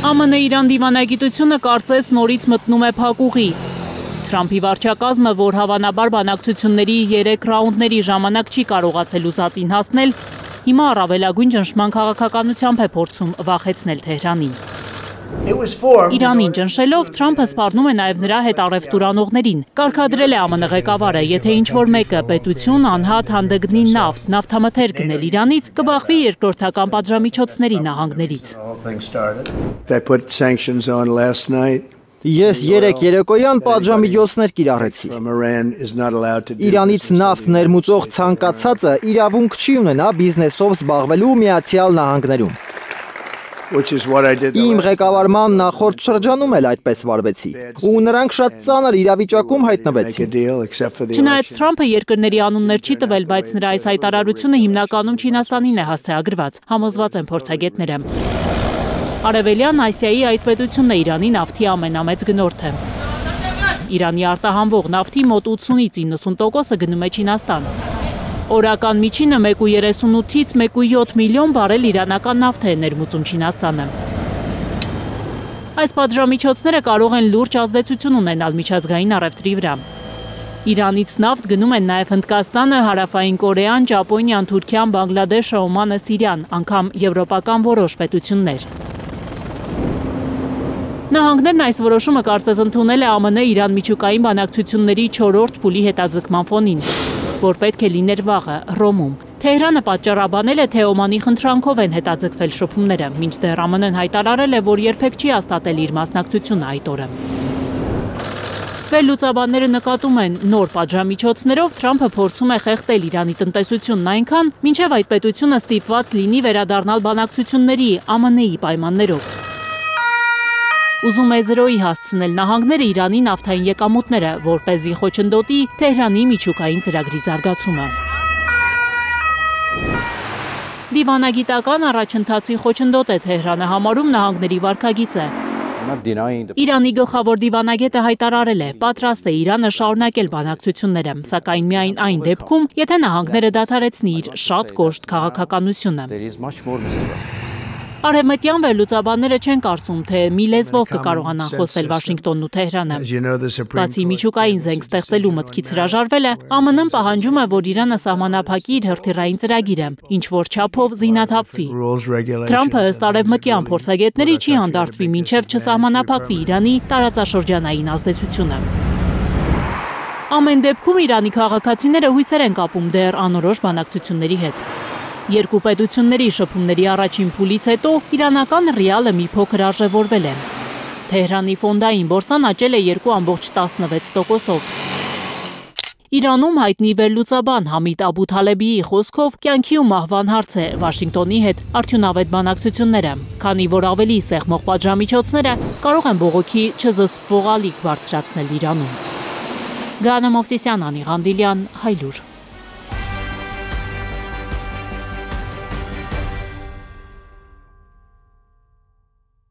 ԱՄՆ-Իրան դիվանագիտությունը կարծես նորից մտնում է փակուղի։ Թրամփի վարչակազմը, որ հավանաբար բանակցությունների 3 ռաունդների ժամանակ չի կարողացել ուզածին հասնել, հիմա առավելագույն ճնշման քաղաքականությամբ է փորձում վախեցնել Թեհրանին։ Իրանին ճնշելով Թրամփը սպառնում է նաև նրա հետ առևտուրանողներին։ Կարգադրել է ԱՄՆ ղեկավարը, եթե ինչ-որ մեկը պետություն անհատ հանդգնի նավթամթեր գնել Իրանից, կբախվի երկրորդական պատժամիջոցների նահանգներից։ Ես 3 երեկոյան պատժամիջոցներ կիրառեցի։ Իրանից նավթ ներմուծող ցանկացածը իրավունք չի ունենա բիզնեսով զբաղվելու Միացյալ Նահանգներում։ Իմ ղեկավարման նախորդ շրջանում էլ այդպես վարվեցի, ու նրանք շատ ծանր իրավիճակում հայտնվեցին։ Չնայած Թրամփը երկրների անուններ չի տվել, բայց նրա այս հայտարարությունը հիմնականում Չինաստանին է հասցեագրված, համոզված են փորձագետները։ Արևելյան Ասիայի այդ պետությունն է Իրանի նավթի ամենամեծ գնորդը։ Իրանի արտահանվող նավթի մոտ 80-ից 90%-ը գնում է Չինաստան։ Օրական միջինը 1,38-ից 1,7 միլիոն բարել իրանական նավթ է ներմուծում Չինաստանը։ Այս պատժամիջոցները կարող են լուրջ ազդեցություն ունենալ միջազգային առևտրի վրա։ Իրանից նավթ գնում են նաև Հնդկաստանը, Հարավային Կորեան, Ճապոնիան, Թուրքիան, Բանգլադեշը, Օմանը, Սիրիան, անգամ եվրոպական որոշ պետություններ։ Նահանգներն այս որոշումը կարծես ընդունել է ԱՄՆ-Իրան միջուկային բանակցությունների 4-րդ փուլի հետաձգման ֆոնին, որ պետք է լիներ վաղը Հռոմում։ Թեհրանը պատճառաբանել է, թե Օմանի խնդրանքով են հետաձգվել շփումները, մինչդեռ ԱՄՆ-ն հայտարարել է, որ երբեք չի հաստատել իր մասնակցությունը այդ օրը։ Վերլուծաբանները նկատում են, նոր պատժամիջոցներով Թրամփը փորձում է խեղդել Իրանի տնտեսությունն այնքան, մինչև այդ պետությունը ստիպված լինի վերադառնալ բանակցությունների ԱՄՆ-ի պայմաններով։ Ուզում է զրոյի հասցնել նահանգները Իրանի նավթային եկամուտները, որպեսզի խոչընդոտի Թեհրանի միջուկային ծրագրի զարգացումը։ Դիվանագիտական առաջընթացի խոչընդոտ է Թեհրանը համարում նահանգների վարքագիծը։ Իրանի գլխավոր դիվանագետը հայտարարել է, պատրաստ է Իրանը շարունակել բանակցությունները, սակայն միայն այն դեպքում, եթե նահանգները դադարեցնի իր շատ կոշտ քաղաքականությունը։ Արևմտյան վերլուծաբանները չեն կարծում, թե մի լեզվով կկարողանան խոսել Վաշինգտոնն ու Թեհրանը։ Բացի միջուկային զենք ստեղծելու մտքից հրաժարվելը, ԱՄՆ-ն պահանջում է, որ Իրանը սահմանափակի իր հրթիռային ծրագիրը, ինչ որ չափով զինաթափվի։ Թրամփը ըստ արևմտյան փորձագետների չի հանդարտվի, մինչև չսահմանափակվի Իրանի տարածաշրջանային ազդեցությունը։ Ամեն դեպքում Իրանի քաղաքացիները հույսեր են կապում դեռ անորոշ բանակցությունների հետ։ Երկու պետությունների շփումների առաջին փուլից հետո իրանական ռիալը մի փոքր արժևորվել է։ Թեհրանի ֆոնդային բորսան աճել է 2,16%-ով։ Իրանում հայտնի վերլուծաբան Համիդ Աբու Թալեբիի խոսքով կյանքի ու մահվան հարց է Վաշինգտոնի հետ արդյունավետ բանակցությունները, քանի որ ավելի սեղմող պատժամիջոցները կարող են բողոքի չզսպվող ալիք բարձրացնել Իրանում։ Գաნა Մովսիսյան, Անի Ղանդիլյան, Հայլուր։